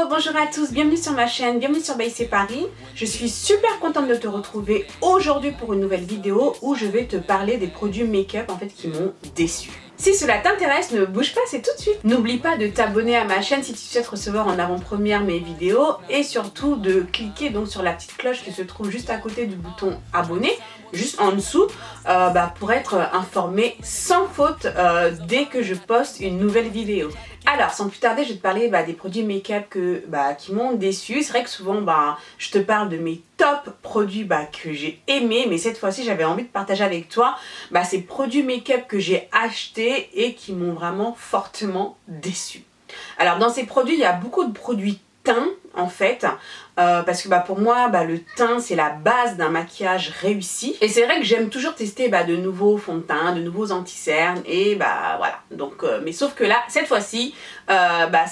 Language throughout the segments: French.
Hello, bonjour à tous, bienvenue sur ma chaîne, bienvenue sur By C'est Paris. Je suis super contente de te retrouver aujourd'hui pour une nouvelle vidéo où je vais te parler des produits make-up en fait qui m'ont déçue. Si cela t'intéresse, ne bouge pas, c'est tout de suite. N'oublie pas de t'abonner à ma chaîne si tu souhaites recevoir en avant-première mes vidéos et surtout de cliquer donc sur la petite cloche qui se trouve juste à côté du bouton abonner, juste en dessous, pour être informé sans faute dès que je poste une nouvelle vidéo. Alors, sans plus tarder, je vais te parler des produits make-up qui m'ont déçu. C'est vrai que souvent, je te parle de mes top produits que j'ai aimés, mais cette fois-ci, j'avais envie de partager avec toi ces produits make-up que j'ai achetés et qui m'ont vraiment fortement déçu. Alors, dans ces produits, il y a beaucoup de produits teint en fait, parce que pour moi le teint c'est la base d'un maquillage réussi et c'est vrai que j'aime toujours tester de nouveaux fonds de teint, de nouveaux anti-cernes et voilà donc mais sauf que là cette fois-ci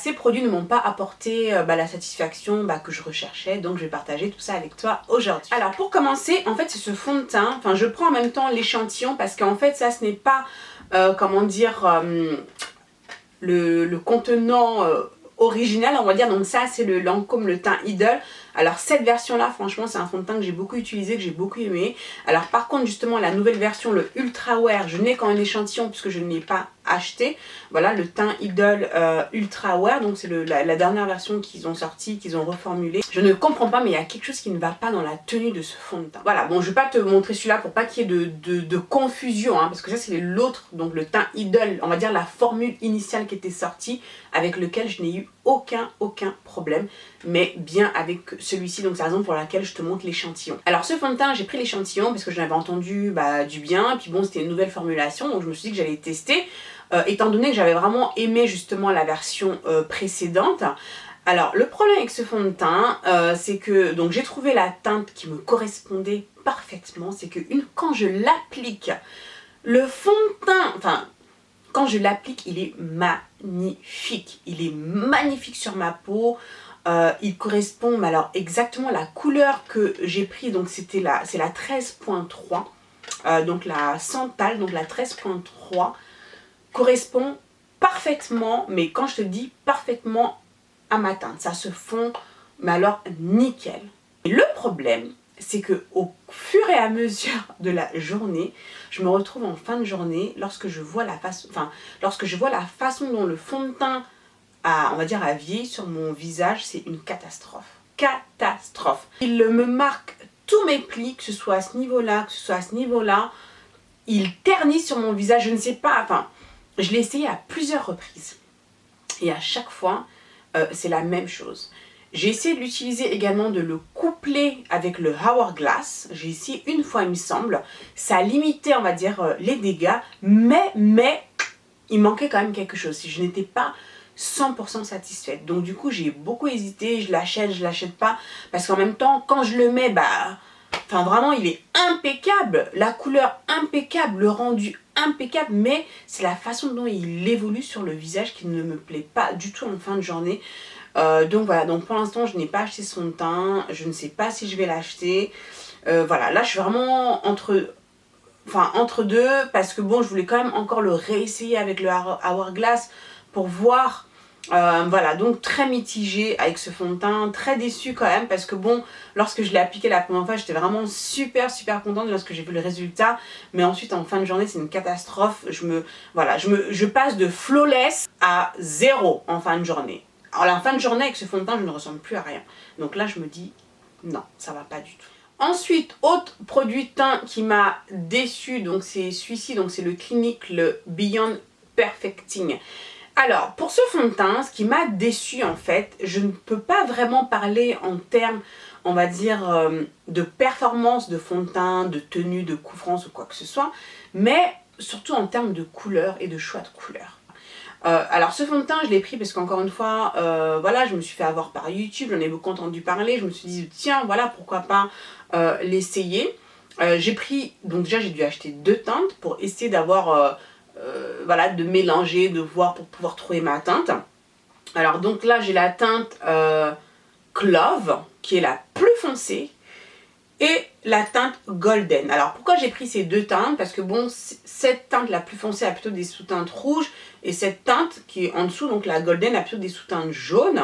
ces produits ne m'ont pas apporté la satisfaction que je recherchais, donc je vais partager tout ça avec toi aujourd'hui. Alors pour commencer, en fait c'est ce fond de teint, enfin je prends en même temps l'échantillon parce qu'en fait ça ce n'est pas le contenant original on va dire, donc ça c'est le Lancôme le teint Idol. Alors cette version là franchement c'est un fond de teint que j'ai beaucoup utilisé, que j'ai beaucoup aimé. Alors par contre justement la nouvelle version, le Ultra Wear, je n'ai qu'un échantillon puisque je ne l'ai pas acheté. Voilà le teint Idol Ultra Wear, donc c'est la dernière version qu'ils ont sorti, qu'ils ont reformulé. Je ne comprends pas mais il y a quelque chose qui ne va pas dans la tenue de ce fond de teint. Voilà, bon je vais pas te montrer celui-là pour pas qu'il y ait de confusion parce que ça c'est l'autre, donc le teint Idol, on va dire la formule initiale qui était sortie avec lequel je n'ai eu aucun problème, mais bien avec celui-ci, donc c'est la raison pour laquelle je te montre l'échantillon. Alors ce fond de teint, j'ai pris l'échantillon parce que j'en avais entendu du bien, et puis bon c'était une nouvelle formulation, donc je me suis dit que j'allais tester, étant donné que j'avais vraiment aimé justement la version précédente. Alors le problème avec ce fond de teint, c'est que donc j'ai trouvé la teinte qui me correspondait parfaitement, c'est que quand je l'applique, le fond de teint, quand je l'applique, il est magnifique. Il est magnifique sur ma peau. Il correspond alors exactement à la couleur que j'ai pris. Donc c'est la 13.3. Donc la Santal, donc la 13.3 correspond parfaitement, mais quand je te dis parfaitement à ma teinte, ça se fond, mais alors nickel. Et le problème, c'est que au fur et à mesure de la journée, je me retrouve en fin de journée lorsque je vois la façon dont le fond de teint a vieilli sur mon visage, c'est une catastrophe. Catastrophe. Il me marque tous mes plis, que ce soit à ce niveau-là, que ce soit à ce niveau-là. Il ternit sur mon visage, je ne sais pas, je l'ai essayé à plusieurs reprises. Et à chaque fois, c'est la même chose. J'ai essayé de l'utiliser également, de le coupler avec le Hourglass. J'ai essayé une fois il me semble. Ça a limité on va dire les dégâts. Mais il manquait quand même quelque chose. Si je n'étais pas 100% satisfaite. Donc du coup j'ai beaucoup hésité. Je l'achète pas. Parce qu'en même temps quand je le mets vraiment il est impeccable. La couleur impeccable. Le rendu impeccable. Mais c'est la façon dont il évolue sur le visage qui ne me plaît pas du tout en fin de journée. Donc voilà, donc pour l'instant je n'ai pas acheté son de teint, je ne sais pas si je vais l'acheter. Voilà, là je suis vraiment entre deux parce que bon je voulais quand même encore le réessayer avec le Hourglass pour voir. Voilà, donc très mitigée avec ce fond de teint, très déçue quand même parce que bon, lorsque je l'ai appliqué la première fois j'étais vraiment super contente lorsque j'ai vu le résultat, mais ensuite en fin de journée c'est une catastrophe. Je passe de flawless à 0 en fin de journée. Alors en fin de journée avec ce fond de teint je ne ressemble plus à rien, donc là je me dis non, ça va pas du tout. Ensuite, autre produit teint qui m'a déçu, donc c'est celui-ci, donc c'est le Clinique, le Beyond Perfecting. Alors pour ce fond de teint, ce qui m'a déçu en fait, je ne peux pas vraiment parler en termes on va dire de performance de fond de teint, de tenue, de couvrance ou quoi que ce soit, mais surtout en termes de couleur et de choix de couleur. Alors ce fond de teint je l'ai pris parce qu'encore une fois voilà, je me suis fait avoir par YouTube, j'en ai beaucoup entendu parler, je me suis dit tiens voilà pourquoi pas l'essayer. J'ai pris, donc déjà j'ai dû acheter 2 teintes pour essayer d'avoir voilà, de mélanger, de voir pour pouvoir trouver ma teinte. Alors donc là j'ai la teinte Clove qui est la plus foncée et la teinte Golden. Alors pourquoi j'ai pris ces deux teintes? Parce que bon, cette teinte la plus foncée a plutôt des sous-teintes rouges et cette teinte qui est en dessous, donc la Golden, a plutôt des sous-teintes jaunes.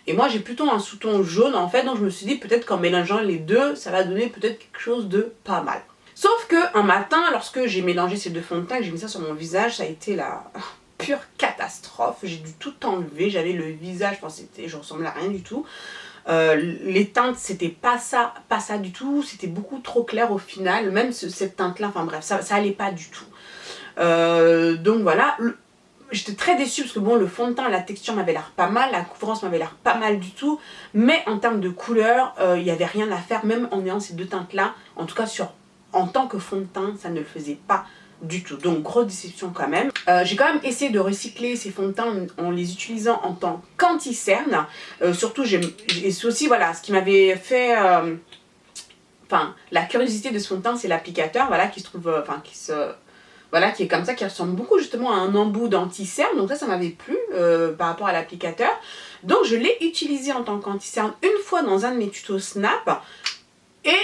Et moi j'ai plutôt un sous-ton jaune en fait, donc je me suis dit peut-être qu'en mélangeant les deux, ça va donner peut-être quelque chose de pas mal. Sauf que un matin, lorsque j'ai mélangé ces deux fonds de teint, que j'ai mis ça sur mon visage, ça a été la pure catastrophe. J'ai dû tout enlever, j'avais le visage, je ressemblais à rien du tout. Les teintes c'était pas ça du tout, c'était beaucoup trop clair au final, même cette teinte là, enfin bref, ça allait pas du tout. Donc voilà, j'étais très déçue parce que bon, le fond de teint, la texture m'avait l'air pas mal, la couvrance m'avait l'air pas mal du tout, mais en termes de couleur, il n'y avait rien à faire, même en ayant ces deux teintes là, en tout cas en tant que fond de teint, ça ne le faisait pas du tout, donc grosse déception quand même. J'ai quand même essayé de recycler ces fonds de teint en les utilisant en tant qu'anti-cerne. Surtout, c'est aussi voilà, ce qui m'avait fait... Enfin, la curiosité de ce fond de teint, c'est l'applicateur, voilà, qui se trouve... Voilà, qui est comme ça, qui ressemble beaucoup justement à un embout d'anti-cerne. Donc ça m'avait plu par rapport à l'applicateur. Donc je l'ai utilisé en tant qu'anti-cerne une fois dans un de mes tutos Snap. Et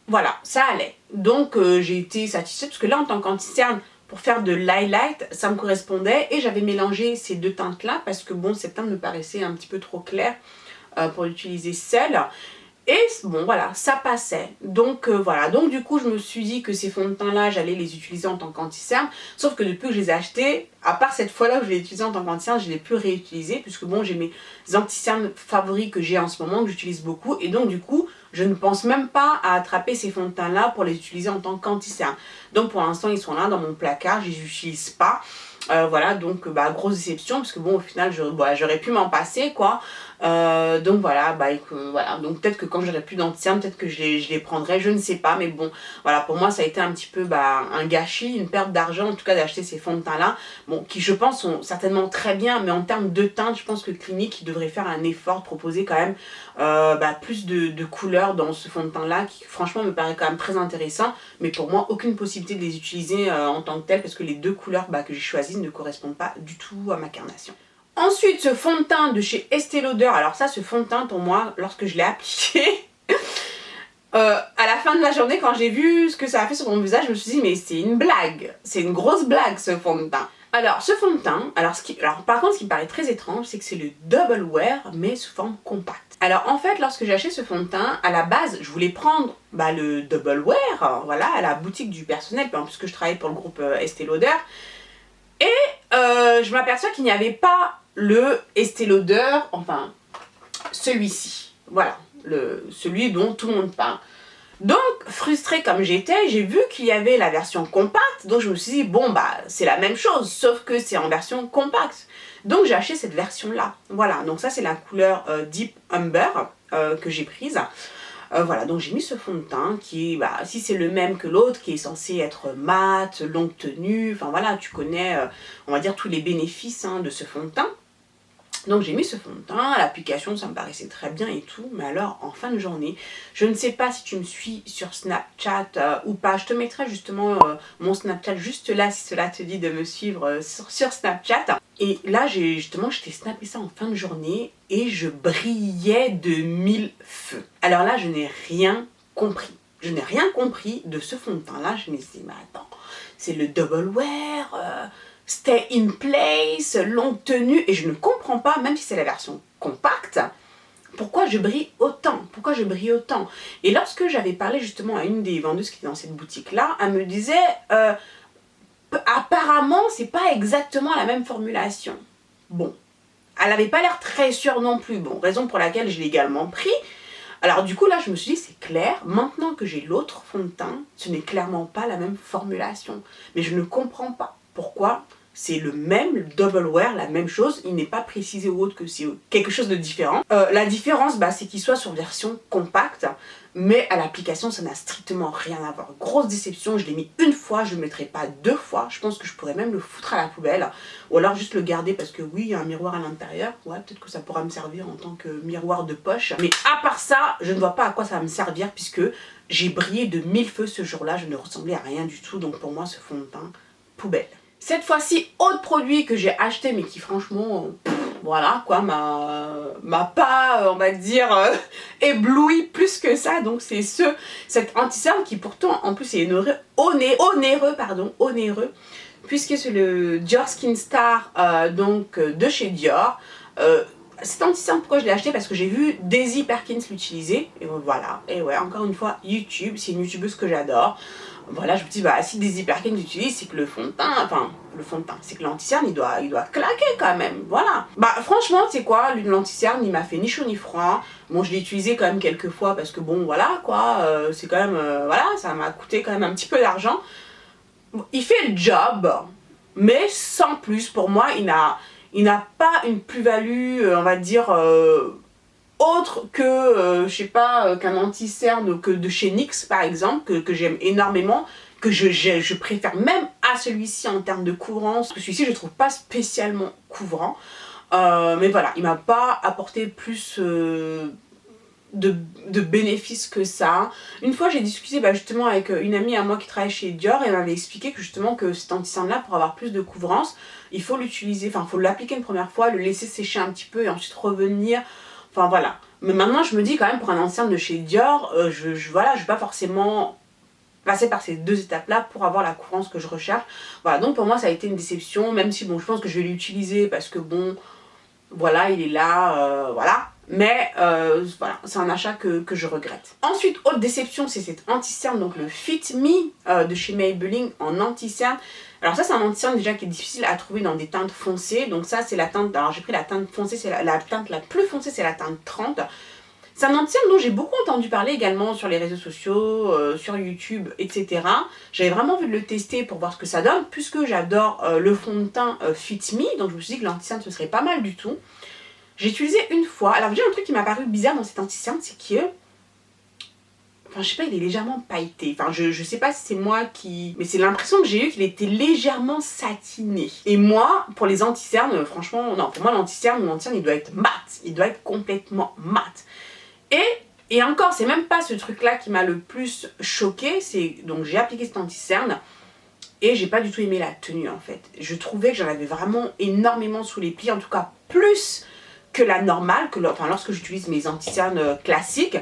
voilà, ça allait. Donc j'ai été satisfaite parce que là en tant qu'anti-cerne, pour faire de l'highlight, ça me correspondait. Et j'avais mélangé ces deux teintes là parce que bon, cette teinte me paraissait un petit peu trop claire pour l'utiliser seule. Et bon voilà, ça passait. Donc voilà, donc du coup je me suis dit que ces fonds de teint là, j'allais les utiliser en tant qu'anti-cerne. Sauf que depuis que je les ai achetés, à part cette fois là où je les ai utilisés en tant qu'anti-cerne, je ne les ai plus réutilisés. Puisque bon, j'ai mes anti-cernes favoris que j'ai en ce moment, que j'utilise beaucoup. Et donc du coup, je ne pense même pas à attraper ces fonds de teint là pour les utiliser en tant qu'anti-cerne. Donc pour l'instant ils sont là dans mon placard, je les utilise pas. Voilà, donc grosse déception parce que bon au final j'aurais pu m'en passer quoi. Donc voilà, voilà, donc peut-être que quand j'aurai plus d'anti-cerne, peut-être que je les prendrai, je ne sais pas, mais bon, voilà, pour moi ça a été un petit peu un gâchis, une perte d'argent en tout cas d'acheter ces fonds de teint là, bon, qui je pense sont certainement très bien, mais en termes de teinte, je pense que Clinique devrait faire un effort, proposer quand même plus de couleurs dans ce fond de teint là, qui franchement me paraît quand même très intéressant, mais pour moi aucune possibilité de les utiliser en tant que tel, parce que les deux couleurs que j'ai choisies ne correspondent pas du tout à ma carnation. Ensuite, ce fond de teint de chez Estée Lauder. Alors ça, ce fond de teint, pour moi, lorsque je l'ai appliqué, à la fin de la journée, quand j'ai vu ce que ça a fait sur mon visage, je me suis dit, mais c'est une blague. C'est une grosse blague, ce fond de teint. Alors, ce fond de teint, alors par contre, ce qui me paraît très étrange, c'est que c'est le Double Wear, mais sous forme compacte. Alors, en fait, lorsque j'ai acheté ce fond de teint, à la base, je voulais prendre le Double Wear, voilà, à la boutique du personnel, puisque je travaille pour le groupe Estée Lauder. Et je m'aperçois qu'il n'y avait pas le Estée Lauder, enfin celui-ci, voilà, celui dont tout le monde parle. Donc frustrée comme j'étais, j'ai vu qu'il y avait la version compacte, donc je me suis dit bon c'est la même chose, sauf que c'est en version compacte. Donc j'ai acheté cette version là, voilà, donc ça c'est la couleur Deep Umber que j'ai prise. Voilà, donc j'ai mis ce fond de teint qui est, si c'est le même que l'autre, qui est censé être mat, longue tenue, enfin voilà, tu connais, on va dire, tous les bénéfices de ce fond de teint. Donc j'ai mis ce fond de teint, l'application ça me paraissait très bien et tout, mais alors en fin de journée, je ne sais pas si tu me suis sur Snapchat ou pas, je te mettrai justement mon Snapchat juste là si cela te dit de me suivre sur Snapchat. Et là je t'ai snappé ça en fin de journée et je brillais de mille feux. Alors là je n'ai rien compris. Je n'ai rien compris de ce fond de teint là, je me suis dit mais attends, c'est le Double Wear, Stay in place, longue tenue, et je ne comprends pas, même si c'est la version compacte, pourquoi je brille autant, Et lorsque j'avais parlé justement à une des vendeuses qui était dans cette boutique là, elle me disait apparemment c'est pas exactement la même formulation. Bon, elle n'avait pas l'air très sûre non plus, bon, raison pour laquelle je l'ai également pris. Alors du coup là je me suis dit c'est clair, maintenant que j'ai l'autre fond de teint, ce n'est clairement pas la même formulation, mais je ne comprends pas. Pourquoi c'est le même, le Double Wear, la même chose, il n'est pas précisé ou autre que c'est quelque chose de différent. La différence, c'est qu'il soit sur version compacte, mais à l'application, ça n'a strictement rien à voir. Grosse déception, je l'ai mis une fois, je ne le mettrai pas deux fois, je pense que je pourrais même le foutre à la poubelle, ou alors juste le garder parce que oui, il y a un miroir à l'intérieur, ouais, peut-être que ça pourra me servir en tant que miroir de poche, mais à part ça, je ne vois pas à quoi ça va me servir puisque j'ai brillé de mille feux ce jour-là, je ne ressemblais à rien du tout, donc pour moi, ce fond de teint, poubelle. Cette fois-ci, autre produit que j'ai acheté mais qui franchement, voilà quoi, m'a pas, on va dire, ébloui plus que ça. Donc c'est cet anti-cerne qui pourtant en plus est onéreux, puisque c'est le Dior Skin Star donc de chez Dior. Cet anti-cerne, pourquoi je l'ai acheté? Parce que j'ai vu Daisy Perkins l'utiliser, et voilà, et ouais, encore une fois, YouTube, c'est une youtubeuse que j'adore. Voilà, je me dis, bah si Daisy Perkins l'utilise, c'est que le fond de teint, enfin, le fond de teint, c'est que l'anti-cerne, il doit claquer quand même, voilà. Bah franchement, c'est quoi, l'anti-cerne, il m'a fait ni chaud ni froid. Bon, je l'ai utilisé quand même quelques fois, parce que bon, voilà, quoi, c'est quand même, voilà, ça m'a coûté quand même un petit peu d'argent. Il fait le job, mais sans plus, pour moi, il n'a pas une plus-value, on va dire, autre que, je sais pas, qu'un anti-cerne que de chez NYX par exemple, que j'aime énormément, que je préfère même à celui-ci en termes de couvrance, parce que celui-ci je trouve pas spécialement couvrant, mais voilà, il m'a pas apporté plus de bénéfices que ça. Une fois j'ai discuté justement avec une amie à moi qui travaille chez Dior et elle m'avait expliqué que justement que cet anti-cerne là, pour avoir plus de couvrance, il faut l'utiliser, enfin il faut l'appliquer une première fois, le laisser sécher un petit peu et ensuite revenir, enfin voilà. Mais maintenant je me dis quand même, pour un anti-cerne de chez Dior, voilà, je vais pas forcément passer par ces deux étapes là pour avoir la couvrance que je recherche. Voilà, donc pour moi ça a été une déception, même si bon je pense que je vais l'utiliser parce que bon, voilà, il est là, voilà. Mais voilà, c'est un achat que je regrette. Ensuite, autre déception, c'est cet anti-cerne, donc le Fit Me de chez Maybelline en anti-cerne. Alors ça, c'est un anti-cerne déjà qui est difficile à trouver dans des teintes foncées. Donc ça, c'est la teinte, alors j'ai pris la teinte foncée, c'est la teinte la plus foncée, c'est la teinte 30. C'est un anti-cerne dont j'ai beaucoup entendu parler également sur les réseaux sociaux, sur YouTube, etc. J'avais vraiment envie de le tester pour voir ce que ça donne, puisque j'adore le fond de teint Fit Me, donc je me suis dit que l'anti-cerne ce serait pas mal du tout. J'ai utilisé une fois. Alors déjà un truc qui m'a paru bizarre dans cet anti-cerne, c'est que, enfin je sais pas, il est légèrement pailleté. Enfin je sais pas si c'est moi qui... Mais c'est l'impression que j'ai eu qu'il était légèrement satiné. Et moi, pour les anti-cernes, franchement, non, pour moi l'anti-cerne, il doit être mat. Il doit être complètement mat. Et encore, c'est même pas ce truc-là qui m'a le plus choqué. Donc j'ai appliqué cet anti-cerne et j'ai pas du tout aimé la tenue en fait. Je trouvais que j'en avais vraiment énormément sous les plis, en tout cas plus que la normale, enfin lorsque j'utilise mes anti-cernes classiques.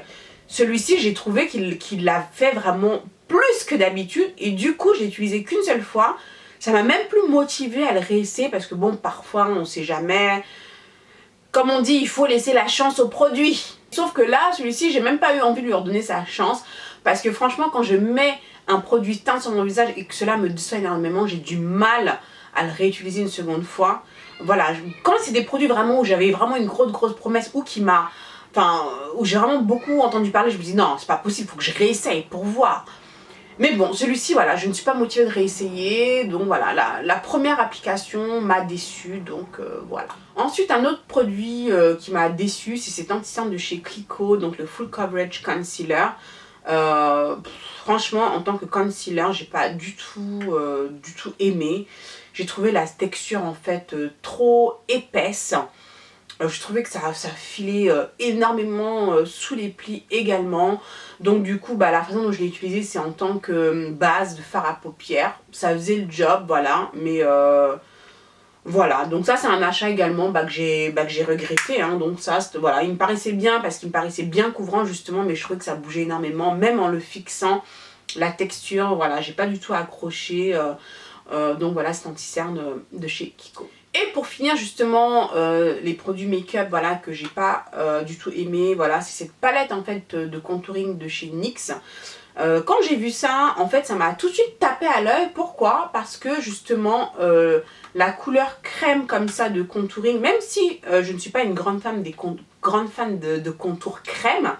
Celui-ci, j'ai trouvé qu'il l'a fait vraiment plus que d'habitude et du coup, j'ai utilisé qu'une seule fois. Ça m'a même plus motivée à le réessayer parce que bon, parfois, on sait jamais. Comme on dit, il faut laisser la chance au produit. Sauf que là, celui-ci, j'ai même pas eu envie de lui redonner sa chance parce que franchement, quand je mets un produit teint sur mon visage et que cela me déçoit énormément, j'ai du mal à le réutiliser une seconde fois. Voilà, quand c'est des produits vraiment où j'avais vraiment une grosse promesse ou qui m'a... Enfin, où j'ai vraiment beaucoup entendu parler, je me dis non, c'est pas possible, il faut que je réessaye pour voir. Mais bon, celui-ci, voilà, je ne suis pas motivée de réessayer, donc voilà, la première application m'a déçue, donc voilà. Ensuite, un autre produit qui m'a déçue, c'est cet anti-cerne de chez Clicquot, donc le Full Coverage Concealer. Franchement, en tant que concealer, j'ai pas du tout aimé. J'ai trouvé la texture en fait trop épaisse. Je trouvais que ça filait énormément sous les plis également. Donc du coup, la façon dont je l'ai utilisé, c'est en tant que base de fard à paupières. Ça faisait le job, voilà. Mais voilà, donc ça c'est un achat également que j'ai regretté. Hein. Donc ça, voilà, il me paraissait bien parce qu'il me paraissait bien couvrant justement. Mais je trouvais que ça bougeait énormément, même en le fixant. La texture, voilà, j'ai pas du tout accroché. Donc voilà, cet anti-cerne de chez Kiko. Et pour finir justement les produits make-up voilà, que j'ai pas du tout aimé, voilà, c'est cette palette en fait de contouring de chez NYX. Quand j'ai vu ça, en fait ça m'a tout de suite tapé à l'œil. Pourquoi? Parce que justement la couleur crème comme ça de contouring, même si je ne suis pas une grande fan de contour crème,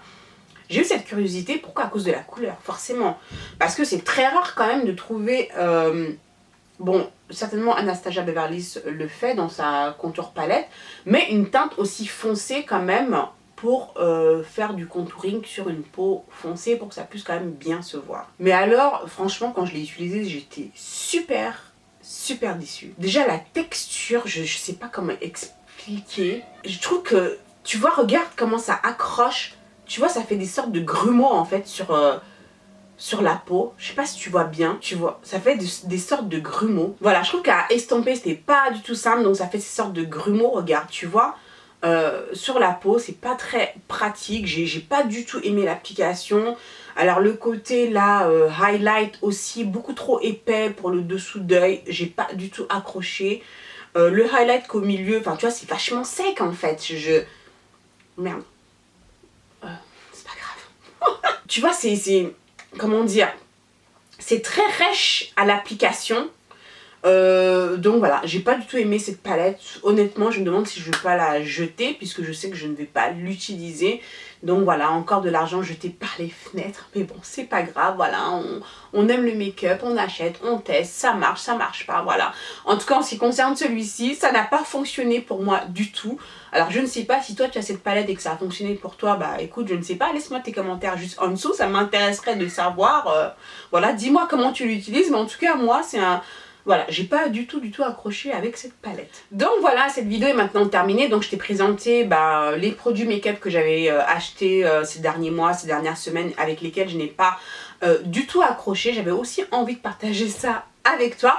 j'ai eu cette curiosité. Pourquoi? À cause de la couleur, forcément. Parce que c'est très rare quand même de trouver... bon, certainement Anastasia Beverly Hills le fait dans sa contour palette, mais une teinte aussi foncée quand même pour faire du contouring sur une peau foncée pour que ça puisse quand même bien se voir. Mais alors, franchement, quand je l'ai utilisé, j'étais super déçue. Déjà, la texture, je sais pas comment expliquer. Je trouve que, tu vois, regarde comment ça accroche. Tu vois, ça fait des sortes de grumeaux en fait sur sur la peau. Je sais pas si tu vois bien, tu vois, ça fait des sortes de grumeaux. Voilà, je trouve qu'à estomper c'était pas du tout simple, donc ça fait ces sortes de grumeaux, regarde, tu vois. Sur la peau, c'est pas très pratique, j'ai pas du tout aimé l'application. Alors le côté là, highlight aussi, beaucoup trop épais pour le dessous d'œil, j'ai pas du tout accroché. Le highlight qu'au milieu, enfin tu vois, c'est vachement sec en fait, merde, c'est pas grave. Tu vois, comment dire, c'est très rêche à l'application. Donc voilà, j'ai pas du tout aimé cette palette. Honnêtement, je me demande si je vais pas la jeter puisque je sais que je ne vais pas l'utiliser. Donc voilà, encore de l'argent jeté par les fenêtres. Mais bon, c'est pas grave, voilà, on aime le make-up, on achète, on teste, ça marche pas, voilà. En tout cas, en ce qui concerne celui-ci, ça n'a pas fonctionné pour moi du tout. Alors je ne sais pas si toi tu as cette palette et que ça a fonctionné pour toi, bah écoute, je ne sais pas, laisse-moi tes commentaires juste en dessous, ça m'intéresserait de savoir. Voilà, dis-moi comment tu l'utilises, mais en tout cas, moi, c'est un... Voilà, j'ai pas du tout accroché avec cette palette. Donc voilà, cette vidéo est maintenant terminée. Donc je t'ai présenté les produits make-up que j'avais achetés ces derniers mois, ces dernières semaines, avec lesquels je n'ai pas du tout accroché. J'avais aussi envie de partager ça avec toi.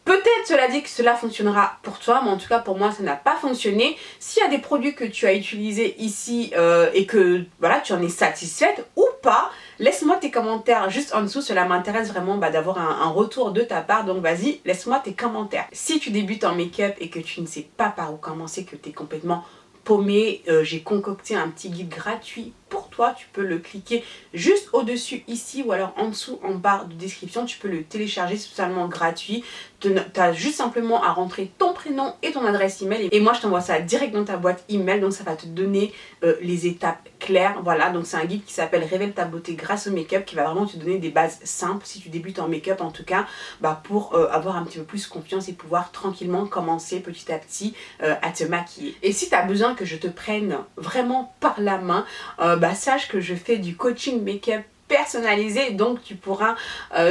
Peut-être cela dit que cela fonctionnera pour toi, mais en tout cas pour moi ça n'a pas fonctionné. S'il y a des produits que tu as utilisés ici et que voilà, tu en es satisfaite ou pas, laisse-moi tes commentaires juste en dessous, cela m'intéresse vraiment d'avoir un retour de ta part, donc vas-y, laisse-moi tes commentaires. Si tu débutes en make-up et que tu ne sais pas par où commencer, que tu es complètement paumé, j'ai concocté un petit guide gratuit pour toi, tu peux le cliquer juste au-dessus ici ou alors en dessous en barre de description, tu peux le télécharger, c'est totalement gratuit. Tu as juste simplement à rentrer ton prénom et ton adresse email et moi je t'envoie ça direct dans ta boîte email, donc ça va te donner les étapes claires. Voilà, donc c'est un guide qui s'appelle Révèle ta beauté grâce au make-up, qui va vraiment te donner des bases simples si tu débutes en make-up en tout cas, pour avoir un petit peu plus confiance et pouvoir tranquillement commencer petit à petit à te maquiller. Et si tu as besoin que je te prenne vraiment par la main, sache que je fais du coaching make-up personnalisé, donc tu pourras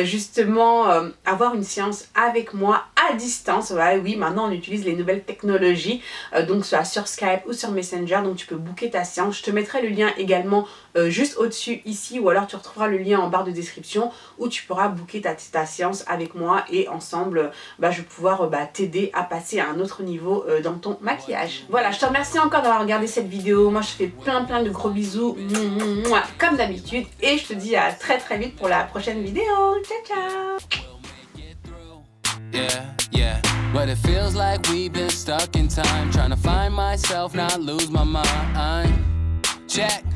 justement avoir une séance avec moi à distance. Voilà, oui, maintenant on utilise les nouvelles technologies, donc soit sur Skype ou sur Messenger, donc tu peux booker ta séance. Je te mettrai le lien également juste au-dessus ici, ou alors tu retrouveras le lien en barre de description où tu pourras booker ta séance avec moi et ensemble je vais pouvoir t'aider à passer à un autre niveau dans ton maquillage. Voilà, je te remercie encore d'avoir regardé cette vidéo. Moi je te fais plein de gros bisous comme d'habitude et je te dis à très vite pour la prochaine vidéo. Ciao ciao. Yeah. But it feels like we've been stuck in time, trying to find myself, not lose my mind. Check.